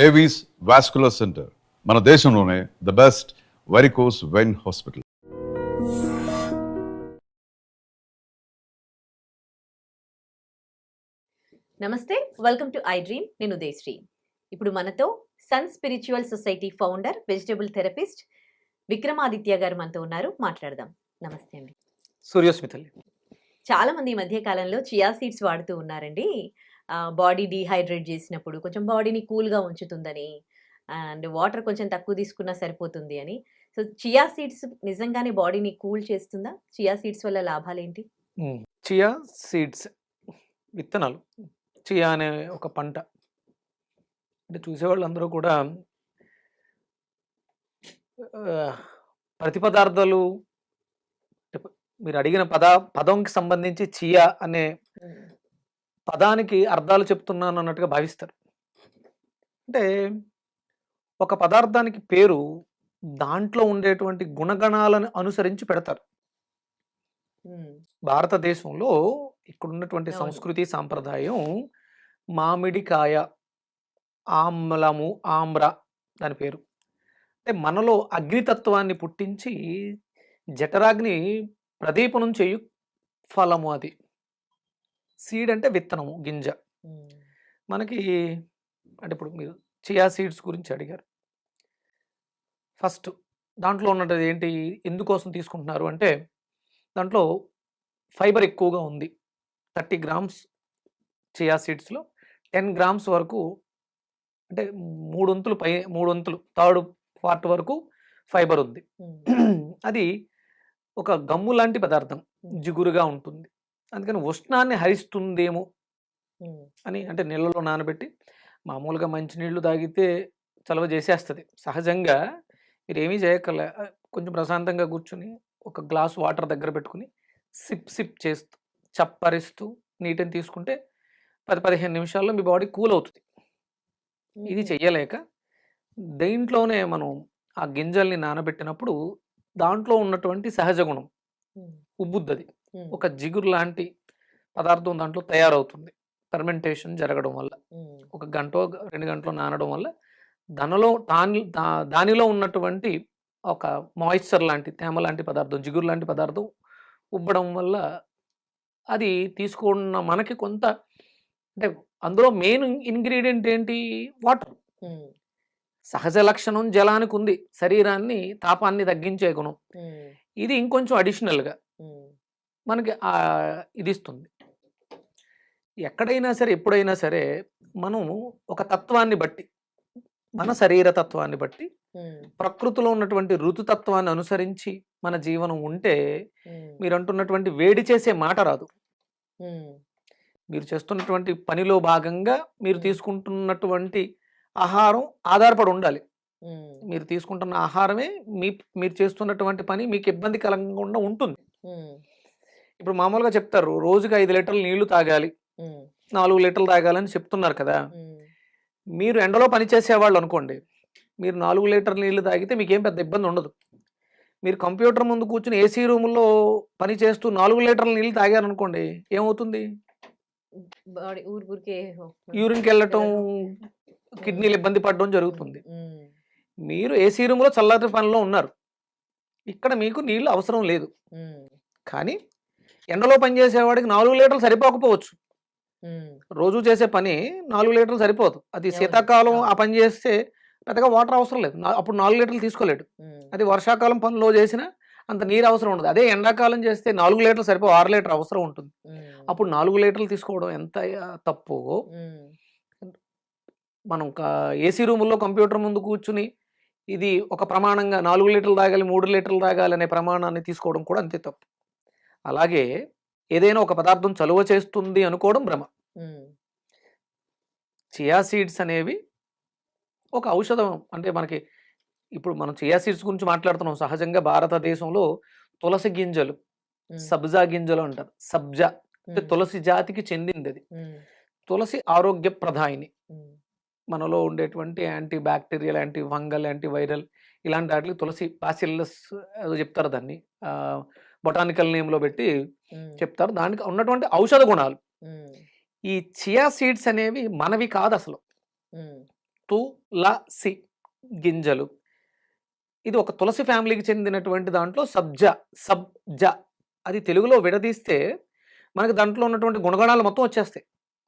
Avis vascular centre మన దేశంలోనే the best varicose vein hospital. నమస్తే, వెల్కమ్ టు ఐ డ్రీమ్. నేను ఉదయశ్రీ. ఇప్పుడు మనతో sun spiritual society founder, vegetable therapist Vikramaditya గారు మనతో ఉన్నారు. మాట్లాడదాం. నమస్తే అండి. సూర్యోస్మితల్లి. చాలా మంది ఈ మధ్య కాలంలో చియా సీడ్స్ వాడుతూ ఉన్నారండి. బాడీ డీహైడ్రేట్ చేసినప్పుడు కొంచెం బాడీని కూల్గా ఉంచుతుందని, అండ్ వాటర్ కొంచెం తక్కువ తీసుకున్నా సరిపోతుంది అని. సో చియా సీడ్స్ నిజంగానే బాడీని కూల్ చేస్తుందా? చియా సీడ్స్ వల్ల లాభాలు ఏంటి? చియా సీడ్స్ విత్తనాలు, చియా అనే ఒక పంట. అంటే చూసేవాళ్ళందరూ కూడా ప్రతి పదార్థాలు మీరు అడిగిన పదంకి సంబంధించి చియా అనే పదానికి అర్థాలు చెప్తున్నాను అన్నట్టుగా భావిస్తారు. అంటే ఒక పదార్థానికి పేరు దాంట్లో ఉండేటువంటి గుణగణాలను అనుసరించి పెడతారు. భారతదేశంలో ఇక్కడ ఉన్నటువంటి సంస్కృతి సాంప్రదాయం మామిడికాయ, ఆమ్లము, ఆమ్ర దాని పేరు. అంటే మనలో అగ్నితత్వాన్ని పుట్టించి జఠరాగ్ని ప్రదీపనం చేయు ఫలము అది. సీడ్ అంటే విత్తనము, గింజ. మనకి అంటే ఇప్పుడు మీరు చియా సీడ్స్ గురించి అడిగారు. ఫస్ట్ దాంట్లో ఉన్నది ఏంటి, ఎందుకోసం తీసుకుంటున్నారు అంటే దాంట్లో ఫైబర్ ఎక్కువగా ఉంది. 30 గ్రామ్స్ చియా సీడ్స్లో 10 గ్రామ్స్ వరకు, అంటే 3 వంతులు థర్డ్ పార్ట్ వరకు ఫైబర్ ఉంది. అది ఒక గమ్ము లాంటి పదార్థం, జిగురుగా ఉంటుంది. అందుకని ఉష్ణాన్ని హరిస్తుందేమో అని, అంటే నీళ్ళలో నానబెట్టి మామూలుగా మంచినీళ్ళు తాగితే చలవ చేసేస్తుంది. సహజంగా మీరు ఏమీ చేయక్కర్లే, కొంచెం ప్రశాంతంగా కూర్చుని ఒక గ్లాస్ వాటర్ దగ్గర పెట్టుకుని సిప్ చేస్తూ చప్పరిస్తూ నీటిని తీసుకుంటే 10-15 నిమిషాల్లో మీ బాడీ కూల్ అవుతుంది. ఇది చెయ్యలేక దేంట్లోనే మనం ఆ గింజల్ని నానబెట్టినప్పుడు దాంట్లో ఉన్నటువంటి సహజ గుణం ఉబ్బుద్దది, ఒక జిగురు లాంటి పదార్థం దాంట్లో తయారవుతుంది. ఫెర్మెంటేషన్ జరగడం వల్ల, 1 గంట 2 గంటలో నానడం వల్ల దానిలో ఉన్నటువంటి ఒక మాయిశ్చర్ లాంటి, తేమ లాంటి పదార్థం, జిగురు లాంటి పదార్థం ఉబ్బడం వల్ల అది తీసుకున్న మనకి కొంత, అంటే అందులో మెయిన్ ఇంగ్రీడియంట్ ఏంటి, వాటర్. సహజ లక్షణం జలానికి ఉంది, శరీరాన్ని తాపాన్ని తగ్గించే గుణం. ఇది ఇంకొంచెం అడిషనల్గా మనకి ఇది ఇస్తుంది. ఎక్కడైనా సరే, ఎప్పుడైనా సరే మనం ఒక తత్వాన్ని బట్టి, మన శరీర తత్వాన్ని బట్టి, ప్రకృతిలో ఉన్నటువంటి ఋతుతత్వాన్ని అనుసరించి మన జీవనం ఉంటే మీరు అంటున్నటువంటి వేడి చేసే మాట రాదు. మీరు చేస్తున్నటువంటి పనిలో భాగంగా మీరు తీసుకుంటున్నటువంటి ఆహారం ఆధారపడి ఉండాలి. మీరు తీసుకుంటున్న ఆహారమే మీరు చేస్తున్నటువంటి పని మీకు ఇబ్బంది కలగకుండా ఉంటుంది. ఇప్పుడు మామూలుగా చెప్తారు రోజుకి 5 లీటర్లు నీళ్లు తాగాలి, 4 లీటర్లు తాగాలని చెప్తున్నారు కదా. మీరు ఎండలో పనిచేసేవాళ్ళు అనుకోండి, మీరు 4 లీటర్ల నీళ్లు తాగితే మీకేం పెద్ద ఇబ్బంది ఉండదు. మీరు కంప్యూటర్ ముందు కూర్చుని ఏసీ రూముల్లో పని చేస్తూ 4 లీటర్ల నీళ్లు తాగారనుకోండి, ఏమవుతుంది, యూరిన్కి వెళ్ళటం, కిడ్నీలు ఇబ్బంది పడడం జరుగుతుంది. మీరు ఏసీ రూమ్లో చల్లటి పనిలో ఉన్నారు, ఇక్కడ మీకు నీళ్లు అవసరం లేదు. కానీ ఎండలో పనిచేసేవాడికి 4 లీటర్లు సరిపోకపోవచ్చు. రోజు చేసే పని 4 లీటర్లు సరిపోదు. అది శీతాకాలం ఆ పని చేస్తే పెద్దగా వాటర్ అవసరం లేదు, అప్పుడు 4 లీటర్లు తీసుకోలేడు. అది వర్షాకాలం పనిలో చేసినా అంత నీరు అవసరం ఉండదు. అదే ఎండాకాలం చేస్తే 4 లీటర్లు సరిపో 6 లీటర్ అవసరం ఉంటుంది. అప్పుడు 4 లీటర్లు తీసుకోవడం ఎంత తప్పు. మనం ఏసీ రూముల్లో కంప్యూటర్ ముందు కూర్చుని ఇది ఒక ప్రమాణంగా 4 లీటర్లు తాగాలి, 3 లీటర్లు తాగాలి అనే ప్రమాణాన్ని తీసుకోవడం కూడా అంతే తప్పు. అలాగే ఏదైనా ఒక పదార్థం చలువ చేస్తుంది అనుకోవడం భ్రమ. చియా సీడ్స్ అనేవి ఒక ఔషధం. అంటే మనకి ఇప్పుడు మనం చియా సీడ్స్ గురించి మాట్లాడుతున్నాం. సహజంగా భారతదేశంలో తులసి గింజలు, సబ్జా గింజలు అంటారు. సబ్జా అంటే తులసి జాతికి చెందింది. అది తులసి ఆరోగ్య ప్రధాయిని. మనలో ఉండేటువంటి anti bacterial, anti fungal, anti viral ఇలాంటి వాటికి తులసి, బాసిల్లస్ చెప్తారు దాన్ని, బొటానికల్ నేమ్లో పెట్టి చెప్తారు. దానికి ఉన్నటువంటి ఔషధ గుణాలు. ఈ చియా సీడ్స్ అనేవి మనవి కాదు అసలు. తులసి గింజలు. ఇది ఒక తులసి ఫ్యామిలీకి చెందినటువంటి దాంట్లో సబ్జ అది తెలుగులో విడదీస్తే మనకి దాంట్లో ఉన్నటువంటి గుణగణాలు మొత్తం వచ్చేస్తాయి.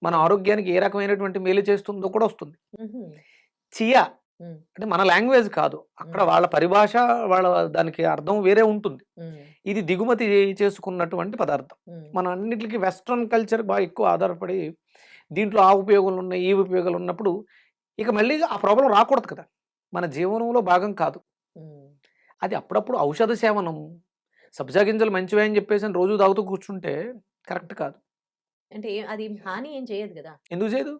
మన ఆరోగ్యానికి ఏ రకమైనటువంటి మేలు చేస్తుందో కూడా వస్తుంది. హుహు. చియా హ్మ్. అంటే మన లాంగ్వేజ్ కాదు. అక్కడ హ్మ్. వాళ్ళ పరిభాష, వాళ్ళ దానికి అర్థం వేరే ఉంటుంది. హ్మ్. ఇది దిగుమతి చేసుకున్నటువంటి పదార్థం. హ్మ్. మన అన్నిటికి వెస్ట్రన్ కల్చర్ బాగా ఎక్కువ ఆధారపడి దీంట్లో ఆ ఉపయోగాలు ఉన్నాయి, ఈ ఉపయోగాలు ఉన్నప్పుడు ఇక మళ్ళీ ఆ ప్రాబ్లమ్ రాకూడదు కదా! మన జీవనంలో భాగం కాదు. హ్మ్. అది అప్పుడప్పుడు ఔషధ సేవనం. సబ్జా గింజలు మంచివే అని చెప్పేసని రోజు తాగుతూ కూర్చుంటే కరెక్ట్ కాదు. అంటే అది హాని ఏం చేయదు గదా! ఎందుకు చేయదు?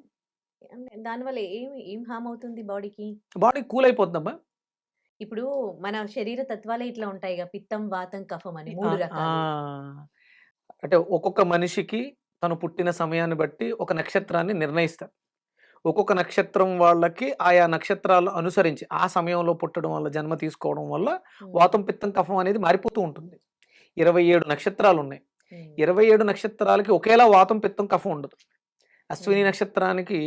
దానివల్ల ఏం హార్మ్ అవుతుంది బాడీకి? బాడీ కూల్ అయిపోద్దమ్మా. ఇప్పుడు మన శరీర తత్వాలే ఇట్లా ఉంటాయిగా. పిత్తం, వాతం, కఫం అని ఆ! 3 ఆ! రకాలు. అంటే ఒక్కొక్క మనిషికి తను పుట్టిన సమయాన్ని బట్టి ఒక నక్షత్రాన్ని నిర్ణయిస్తారు. ఒక్కొక్క నక్షత్రం వాళ్ళకి ఆయా నక్షత్రాలు అనుసరించి ఆ సమయంలో పుట్టడం వల్ల, జన్మ తీసుకోవడం వల్ల హ్మ్. వాతం, పిత్తం, కఫం అనేది మారిపోతూ ఉంటుంది. 27 నక్షత్రాలున్నాయి. హ్మ్. 27 నక్షత్రాలకి ఒకేలా వాతం, పిత్తం, కఫం ఉండదు. అశ్విని హ్మ్. నక్షత్రానికి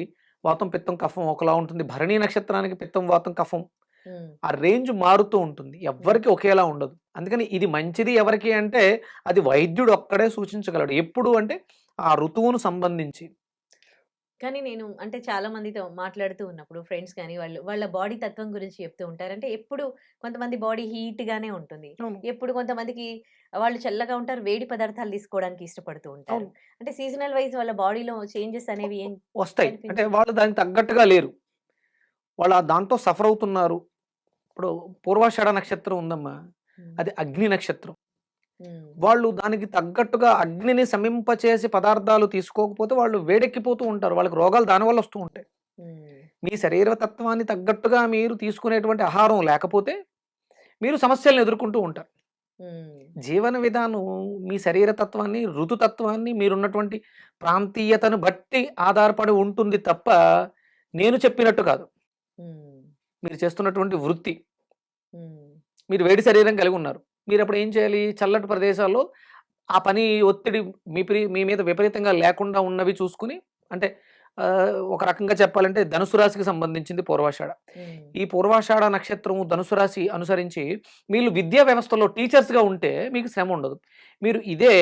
వాతం, పిత్తం, కఫం ఒకలా ఉంటుంది. భరణి నక్షత్రానికి పిత్తం, వాతం, కఫం హ్మ్. ఆ రేంజ్ మారుతూ ఉంటుంది. హ్మ్. ఎవ్వరికి ఒకేలా ఉండదు. అందుకని ఇది మంచిది ఎవరికి అంటే అది వైద్యుడు ఒక్కడే సూచించగలడు. ఎప్పుడు అంటే ఆ ఋతువును సంబంధించి. కానీ నేను అంటే చాలా మందితో మాట్లాడుతూ ఉన్నప్పుడు ఫ్రెండ్స్ కానీ వాళ్ళ బాడీ తత్వం గురించి చెప్తూ ఉంటారు. అంటే ఎప్పుడు కొంతమంది బాడీ హీట్‌గానే ఉంటుంది. అవును. ఎప్పుడు కొంతమందికి వాళ్ళు చల్లగా ఉంటారు. వేడి పదార్థాలు తీసుకోవడానికి ఇష్టపడుతూ ఉంటారు. అవును. అంటే సీజనల్ వైస్ వాళ్ళ బాడీలో చేంజెస్ వ అనేవి ఏం వస్తాయి. అంటే కనిపించాయి? వాళ్ళు దానికి తగ్గట్టుగా లేరు. వాళ్ళు ఆ దాంతో సఫర్ అవుతున్నారు. ఇప్పుడు పూర్వాషాఢ నక్షత్రం ఉందమ్మా. హ్మ్. అది అగ్ని నక్షత్రం. హ్మ్. వాళ్ళు దానికి తగ్గట్టుగా అగ్నిని శమింపచేసి పదార్థాలు తీసుకోకపోతే వాళ్ళు వేడెక్కిపోతూ ఉంటారు. వాళ్ళకి రోగాలు దానివల్ల వస్తూ ఉంటాయి. హ్మ్. మీ శరీర తత్వాన్ని తగ్గట్టుగా మీరు తీసుకునేటువంటి ఆహారం లేకపోతే మీరు సమస్యలను ఎదుర్కొంటూ ఉంటారు. హ్మ్. జీవన విధానం మీ శరీర తత్వాన్ని, ఋతుతత్వాన్ని, మీరున్నటువంటి ప్రాంతీయతను బట్టి ఆధారపడి ఉంటుంది తప్ప, నేను చెప్పినట్టు కాదు. హ్మ్. మీరు చేస్తున్నటువంటి వృత్తి. హ్మ్. మీరు వేడి శరీరం కలిగి ఉన్నారు. మీరప్పుడు ఏం చేయాలి? చల్లటి ప్రదేశాల్లో ఆ పని ఒత్తిడి మీ మీద విపరీతంగా లేకుండా ఉన్నవి చూసుకొని అంటే ఒక రకంగా చెప్పాలంటే ధనుసు రాశికి సంబంధించింది పూర్వాషాఢ. హ్మ్. ఈ పూర్వాషాఢ నక్షత్రము ధనుసు రాశి అనుసరించి మీరు విద్యా వ్యవస్థలో టీచర్స్‌గా ఉంటే మీకు శ్రమ ఉండదు. మీరు ఇదే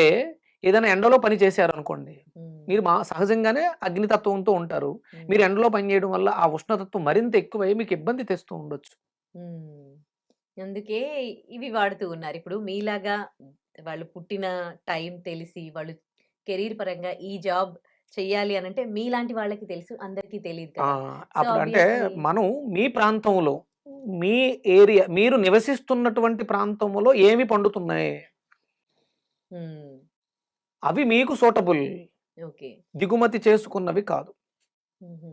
ఏదైనా ఎండలో పని చేశారనుకోండి, హ్మ్. మీరు సహజంగానే అగ్నితత్వంతో ఉంటారు. హ్మ్. మీరు ఎండలో పని చేయడం వల్ల ఆ ఉష్ణతత్వం మరింత ఎక్కువై మీకు ఇబ్బంది తెస్తూ ఉండొచ్చు. హ్మ్. అందుకే ఇవి వాడుతూ ఉన్నారు. ఇప్పుడు మీలాగా వాళ్ళు పుట్టిన టైం తెలిసి, వాళ్ళు కెరీర్ పరంగా ఈ జాబ్ చెయ్యాలి అనంటే మీలాంటి వాళ్ళకి తెలుసు. అందరికీ తెలీదు ఆ! కదా! సో, అప్పుడు అంటే ఆబ్వియస్‌లీ మనం మీ ప్రాంతంలో, మీ ఏరియా మీరు నివసిస్తున్నటువంటి ప్రాంతంలో ఏమి పండుతున్నాయి? హ్మ్. అవి మీకు సూటబుల్. ఓకే. దిగుమతి చేసుకున్నవి కాదు. హుహు.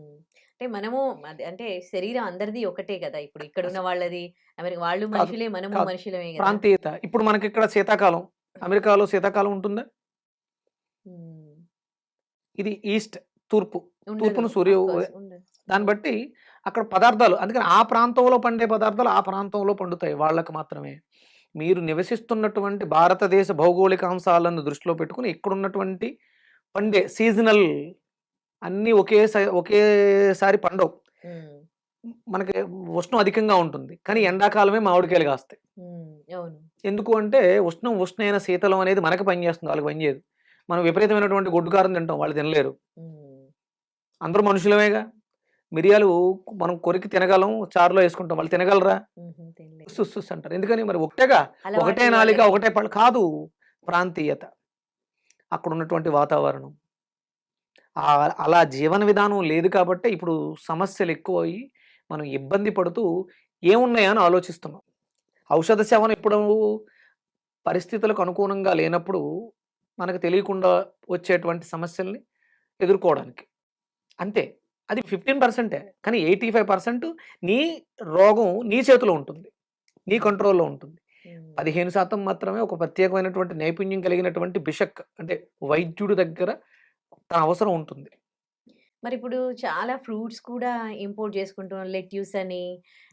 అంటే మనము అంటే శరీరం అందరిది ఒకటే గదా! ఇప్పుడు అస ఇక్కడున్న వాళ్ళది వాళ్ళు కాదు. మనుషులే, మనము కాదు. మనుషులమే గదా! ప్రాంతీయత. ఇప్పుడు మనకిక్కడ శీతాకాలం. అమెరికాలో శీతాకాలం ఉంటుందా? హ్మ్. ఇది ఈస్ట్ తూర్పు. ఉండదు. తూర్పున సూర్యు ఆఫ్‌కోర్స్ ఉండదు. దాన్ని హ్మ్. బట్టి అక్కడ పదార్థాలు అందుకని ఆ ప్రాంతంలో పండే పదార్థాలు ఆ ప్రాంతంలో పండుతాయి వాళ్ళకి మాత్రమే. మీరు నివసిస్తున్నటువంటి భారతదేశ భౌగోళికాంశాలను దృష్టిలో పెట్టుకొని ఇక్కడున్నటువంటి పండే సీజనల్ అన్నీ ఒకేసారి పండవు. హ్మ్. మనకి ఉష్ణం అధికంగా ఉంటుంది. కానీ హ్మ్. ఎండాకాలమే మామిడికాయలు కాస్తాయి. హ్మ్. అవును. ఎందుకు అంటే ఉష్ణమైన శీతలం అనేది మనకి పనిచేస్తుంది. వాళ్ళకి పనిచేయదు. మనం విపరీతమైనటువంటి గొడ్డు కారం తింటాం. వాళ్ళు తినలేరు. హ్మ్. అందరూ మనుషులమేగా. మిరియాలు మనం కొరికి తినగలం. చారులో యేసుకుంటాం. వాళ్ళు తినగలరా? హుహు. తినలేరు. ఉస్ ఉస్ ఉస్ అంటారు. ఎందుకని మరి ఒకటేగా. ఒకటే అలవాటు నాలిక, వాళ్ళకి. ఒకటే పళ్ళు కాదు. ప్రాంతీయత. అక్కడున్నటువంటి వాతావరణం. అలా జీవన విధానం లేదు కాబట్టే ఇప్పుడు సమస్యలెక్కువయ్యి మనం ఇబ్బంది పడుతూ ఏమున్నాయా అని ఆలోచిస్తున్నాం. ఔషధ సేవనం ఇప్పుడు పరిస్థితులకు అనుకూలంగా లేనప్పుడు మనకు తెలియకుండా వచ్చేటువంటి సమస్యల్ని ఎదుర్కోవడానికి. అంతే. అది 15% కానీ 85% నీ రోగం నీ చేతిలో ఉంటుంది. నీ హ్మ్. కంట్రోల్‌లో ఉంటుంది. హ్మ్. 15% మాత్రమే ఒక ప్రత్యేకమైనటువంటి నైపుణ్యం కలిగినటువంటి బిషక్ అంటే వైద్యుడి దగ్గర తన అవసరం ఉంటుంది. మరిప్పుడు చాలా ఫ్రూట్స్ కూడా ఇంపోర్ట్ చేసుకుంటున్నారు. లెట్యూస్ అని,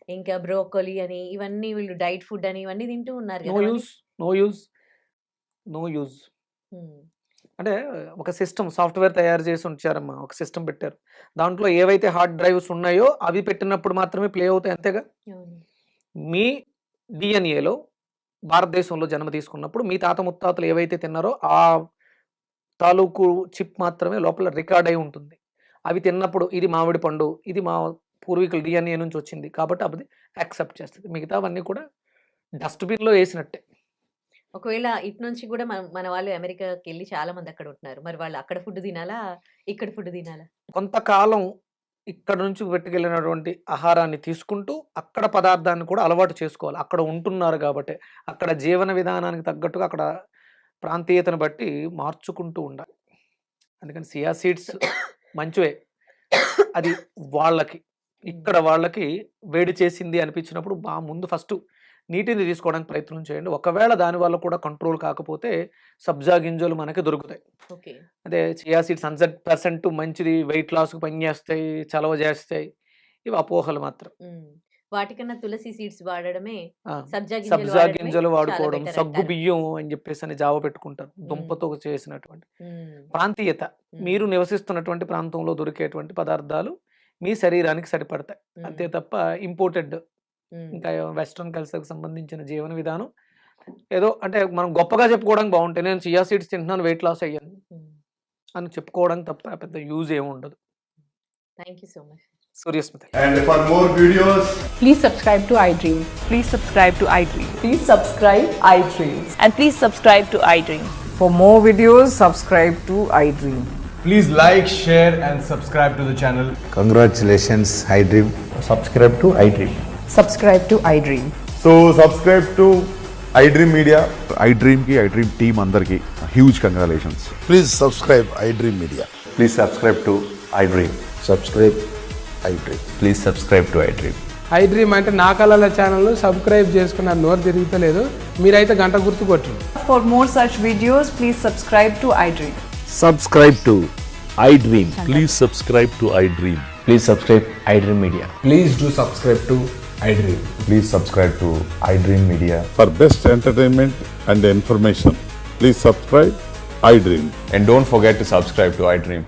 ఇంకా బ్రోకోలీ అని, ఇవన్నీ వీళ్ళు డైట్ ఫుడ్ అని ఇవన్నీ తింటూ ఉన్నారు నో గదా! అవన్నీ. Use, no use, no use. Hmm. అంటే ఒక సిస్టమ్ సాఫ్ట్‌వేర్ తయారు చేసి ఉంచారమ్మా. ఒక సిస్టమ్ పెట్టారు. దాంట్లో ఏవైతే హార్డ్ డ్రైవ్స్ ఉన్నాయో అవి పెట్టినప్పుడు మాత్రమే ప్లే అవుతాయి అంతేగా? అవును. మీ డీఎన్ఏలో భారతదేశంలో జన్మ తీసుకున్నప్పుడు మీ తాత ముత్తాతలు ఏవైతే తిన్నారో ఆ తాలూకు చిప్ మాత్రమే లోపల రికార్డ్ అయి ఉంటుంది. అవి తిన్నప్పుడు ఇది మామిడి పండు, ఇది మా పూర్వీకుల డీఎన్ఏ నుంచి వచ్చింది. కాబట్టి అది యాక్సెప్ట్ చేస్తది. మిగతావన్నీ కూడా డస్ట్‌బిన్‌లో ఏసినట్టే. ఒకవేళ ఇటు నుంచి కూడా మన వాళ్ళు అమెరికాకెళ్ళి చాలా మంది అక్కడ ఉంటున్నారు. మరి వాళ్ళు అక్కడ ఫుడ్ తినాలా? ఇక్కడ ఫుడ్ తినాలా? కొంతకాలం ఇక్కడ నుంచి పట్టుకెళ్ళినటువంటి ఆహారాన్ని తీసుకుంటూ, అక్కడ పదార్థాన్ని కూడా అలవాటు చేసుకోవాలి. అక్కడ ఉంటున్నారు గాబట్టే. అక్కడ జీవన విధానానికి తగ్గట్టుగా అక్కడ ప్రాంతీయతను బట్టి మార్చుకుంటూ ఉండాలి. అందుకని చియా సీడ్స్ మంచివే. అది వాళ్ళకి. ఇక్కడ వాళ్ళకి వేడి చేసింది అనిపించినప్పుడు ముందు ఫస్టు నీటిని తీసుకోవడానికి ప్రయత్నం చేయండి. ఒకవేళ దాని వల్ల కూడా కంట్రోల్ కాకపోతే సబ్జా గింజలు మనకి దొరుకుతాయి. ఓకే. అదే చియా సీడ్స్ 100% మంచిది, వెయిట్ లాస్‌కి పనిచేస్తాయి, చలవ చేస్తాయి. ఇవి అపోహలు మాత్రం. వాటికన్నా తులసి సీడ్స్ వాడడమే, ఆ! సబ్జా గింజలు సబ్జా వాడడమే గింజలు చాలా వాడుకోవడం, బెటర్ సగ్గు అంటారు. బియ్యం అని చెప్పేసని జావ పెట్టుకుంటారు. హ్మ్. దుంపతో చేసినటువంటి. హ్మ్. ప్రాంతీయత. హ్మ్. మీరు నివసిస్తున్నటువంటి ప్రాంతంలో దొరికేటువంటి పదార్థాలు మీ శరీరానికి సరిపడతాయి. అంతే హ్మ్. తప్ప ఇంపోర్టెడ్ హ్మ్. ఇంకా వెస్టర్న్ కల్చర్‌కి సంబంధించిన జీవన విధానం ఏదో అంటే మనం గొప్పగా చెప్పుకోవడానికి బావుంటాయి. నేను చియా సీడ్స్ తింటున్నాను వెయిట్ లాస్ అయ్యాను హ్మ్. అని చెప్పుకోవడానికి తప్ప పెద్ద యూజ్ ఏమి ఉండదు. Thank you so much. Suryasmita. And for more videos, Please subscribe to iDream. Please subscribe to iDream. Please subscribe iDream. And please subscribe to iDream. For more videos, subscribe to iDream. please like, share, and subscribe to the channel. Congratulations, iDream. subscribe to iDream. Subscribe to iDream. So subscribe to iDream Media. iDream team అందరికి huge congratulations. Please subscribe iDream Media. Please subscribe to iDream. Subscribe iDream. Please subscribe to iDream. iDream అంటే నా కళల channel subscribe చేసుకున్న నోరు తిరుగుతలేదు, మీరైతే గంట గుర్తు కొట్టండి. For more such videos, please subscribe to iDream. Subscribe to iDream. Please subscribe to iDream. Please subscribe iDream Media. Please do subscribe to iDream. Please subscribe to iDream Media. For best entertainment and information, please subscribe iDream. And don't forget to subscribe to iDream.